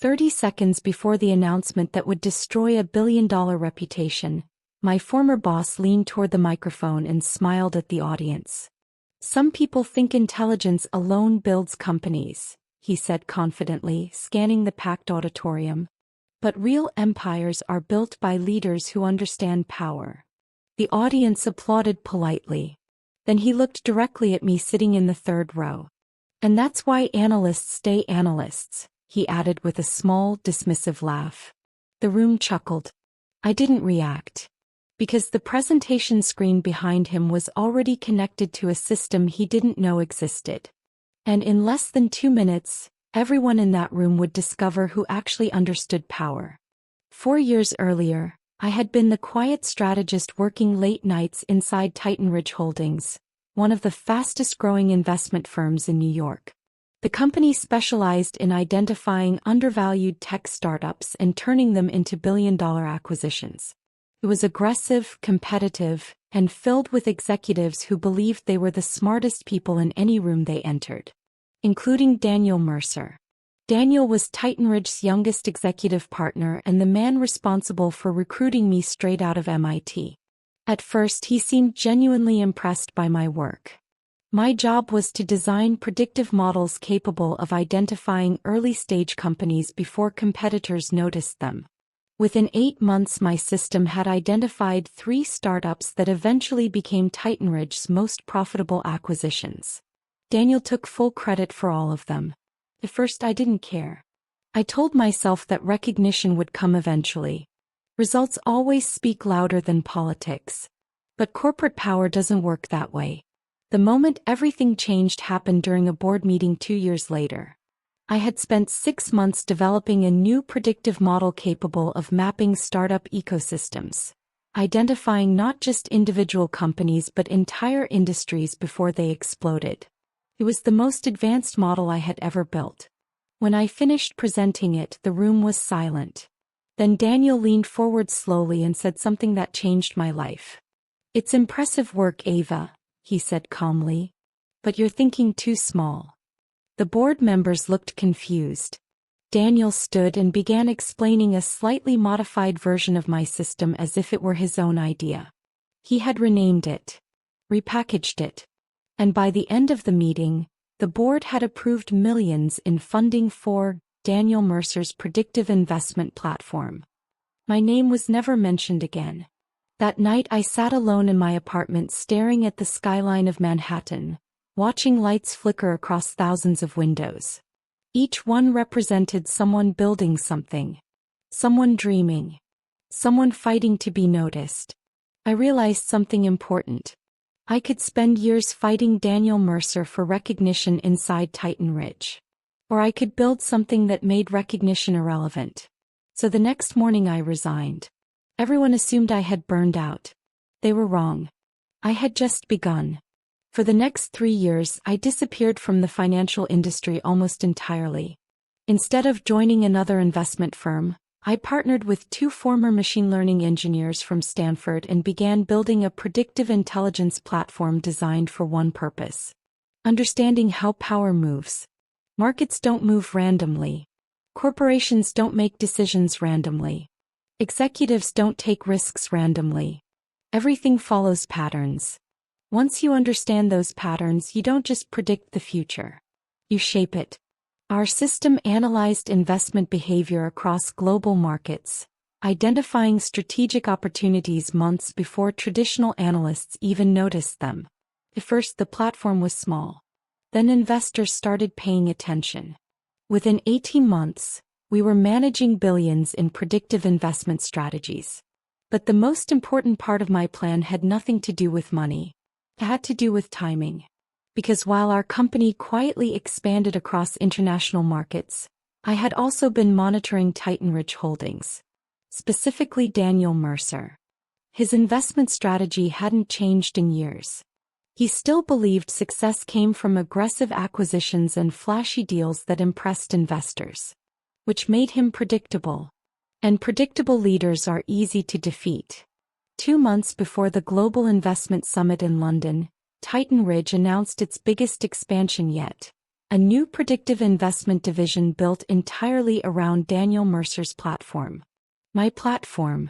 30 seconds before the announcement that would destroy a billion-dollar reputation, my former boss leaned toward the microphone and smiled at the audience. "Some people think intelligence alone builds companies," he said confidently, scanning the packed auditorium. "But real empires are built by leaders who understand power." The audience applauded politely. Then he looked directly at me sitting in the third row. "And that's why analysts stay analysts," he added with a small, dismissive laugh. The room chuckled. I didn't react. Because the presentation screen behind him was already connected to a system he didn't know existed. And in less than 2 minutes, everyone in that room would discover who actually understood power. 4 years earlier, I had been the quiet strategist working late nights inside Titan Ridge Holdings, one of the fastest-growing investment firms in New York. The company specialized in identifying undervalued tech startups and turning them into billion-dollar acquisitions. It was aggressive, competitive, and filled with executives who believed they were the smartest people in any room they entered, including Daniel Mercer. Daniel was Titan Ridge's youngest executive partner and the man responsible for recruiting me straight out of MIT. At first, he seemed genuinely impressed by my work. My job was to design predictive models capable of identifying early-stage companies before competitors noticed them. Within 8 months, my system had identified 3 startups that eventually became Titan Ridge's most profitable acquisitions. Daniel took full credit for all of them. At first, I didn't care. I told myself that recognition would come eventually. Results always speak louder than politics. But corporate power doesn't work that way. The moment everything changed happened during a board meeting 2 years later. I had spent 6 months developing a new predictive model capable of mapping startup ecosystems, identifying not just individual companies but entire industries before they exploded. It was the most advanced model I had ever built. When I finished presenting it, the room was silent. Then Daniel leaned forward slowly and said something that changed my life. "It's impressive work, Ava," he said calmly. "But you're thinking too small." The board members looked confused. Daniel stood and began explaining a slightly modified version of my system as if it were his own idea. He had renamed it, repackaged it, and by the end of the meeting, the board had approved millions in funding for Daniel Mercer's predictive investment platform. My name was never mentioned again. That night I sat alone in my apartment staring at the skyline of Manhattan, watching lights flicker across thousands of windows. Each one represented someone building something, someone dreaming, someone fighting to be noticed. I realized something important. I could spend years fighting Daniel Mercer for recognition inside Titan Ridge. Or I could build something that made recognition irrelevant. So the next morning I resigned. Everyone assumed I had burned out. They were wrong. I had just begun. For the next 3 years, I disappeared from the financial industry almost entirely. Instead of joining another investment firm, I partnered with 2 former machine learning engineers from Stanford and began building a predictive intelligence platform designed for one purpose: understanding how power moves. Markets don't move randomly. Corporations don't make decisions randomly. Executives don't take risks randomly. Everything follows patterns. Once you understand those patterns, you don't just predict the future. You shape it. Our system analyzed investment behavior across global markets, identifying strategic opportunities months before traditional analysts even noticed them. At first, the platform was small. Then investors started paying attention. Within 18 months, we were managing billions in predictive investment strategies. But the most important part of my plan had nothing to do with money. It had to do with timing. Because while our company quietly expanded across international markets, I had also been monitoring Titan Ridge Holdings, specifically Daniel Mercer. His investment strategy hadn't changed in years. He still believed success came from aggressive acquisitions and flashy deals that impressed investors, which made him predictable. And predictable leaders are easy to defeat. 2 months before the Global Investment Summit in London, Titan Ridge announced its biggest expansion yet, a new predictive investment division built entirely around Daniel Mercer's platform. My platform.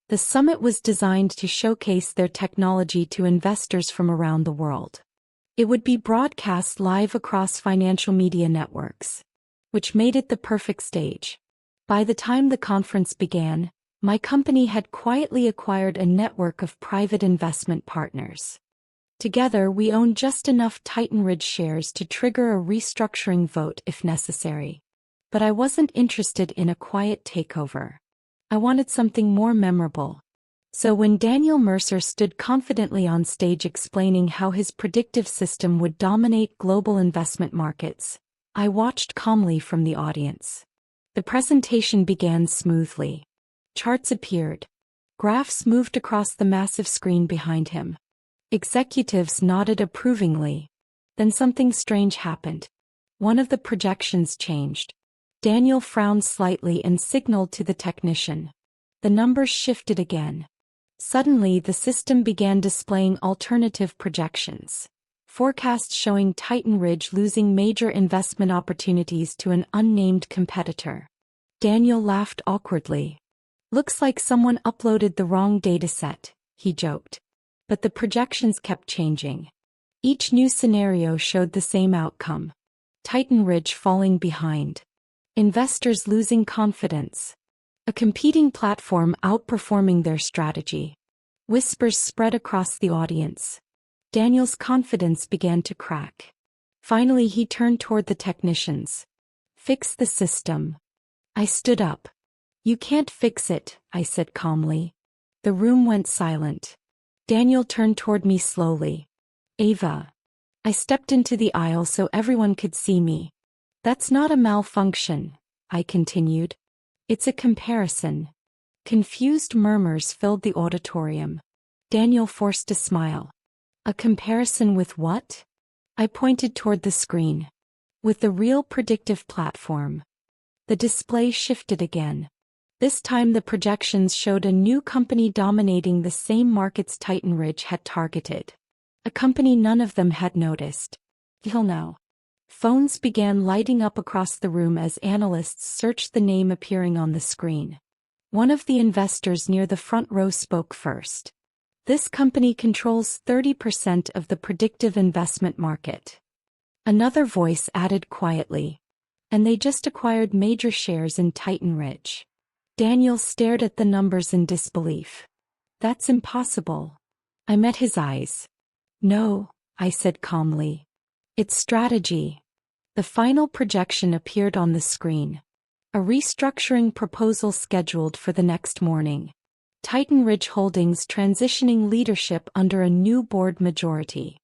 The summit was designed to showcase their technology to investors from around the world. It would be broadcast live across financial media networks, which made it the perfect stage. By the time the conference began, my company had quietly acquired a network of private investment partners. Together, we owned just enough Titan Ridge shares to trigger a restructuring vote if necessary. But I wasn't interested in a quiet takeover. I wanted something more memorable. So when Daniel Mercer stood confidently on stage explaining how his predictive system would dominate global investment markets, I watched calmly from the audience. The presentation began smoothly. Charts appeared. Graphs moved across the massive screen behind him. Executives nodded approvingly. Then something strange happened. One of the projections changed. Daniel frowned slightly and signaled to the technician. The numbers shifted again. Suddenly, the system began displaying alternative projections. Forecasts showing Titan Ridge losing major investment opportunities to an unnamed competitor. Daniel laughed awkwardly. Looks like someone uploaded the wrong dataset, he joked. But the projections kept changing. Each new scenario showed the same outcome. Titan Ridge falling behind. Investors losing confidence. A competing platform outperforming their strategy. Whispers spread across the audience. Daniel's confidence began to crack. Finally, he turned toward the technicians. Fix the system. I stood up. You can't fix it, I said calmly. The room went silent. Daniel turned toward me slowly. Ava. I stepped into the aisle so everyone could see me. That's not a malfunction, I continued. It's a comparison. Confused murmurs filled the auditorium. Daniel forced a smile. A comparison with what? I pointed toward the screen. With the real predictive platform. The display shifted again. This time the projections showed a new company dominating the same markets Titan Ridge had targeted. A company none of them had noticed. Till now. Phones began lighting up across the room as analysts searched the name appearing on the screen. One of the investors near the front row spoke first. This company controls 30% of the predictive investment market. Another voice added quietly. And they just acquired major shares in Titan Ridge. Daniel stared at the numbers in disbelief. That's impossible. I met his eyes. No, I said calmly. It's strategy. The final projection appeared on the screen. A restructuring proposal scheduled for the next morning. Titan Ridge Holdings transitioning leadership under a new board majority.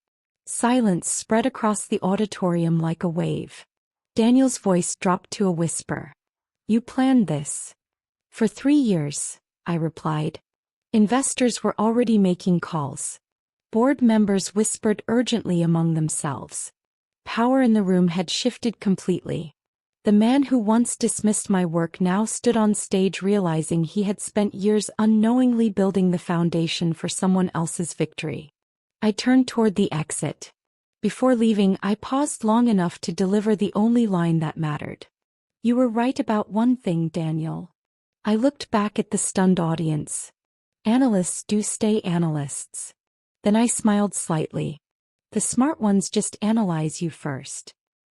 Silence spread across the auditorium like a wave. Daniel's voice dropped to a whisper. You planned this. For 3 years, I replied. Investors were already making calls. Board members whispered urgently among themselves. Power in the room had shifted completely. The man who once dismissed my work now stood on stage realizing he had spent years unknowingly building the foundation for someone else's victory. I turned toward the exit. Before leaving, I paused long enough to deliver the only line that mattered. You were right about one thing, Daniel. I looked back at the stunned audience. Analysts do stay analysts. Then I smiled slightly. The smart ones just analyze you first.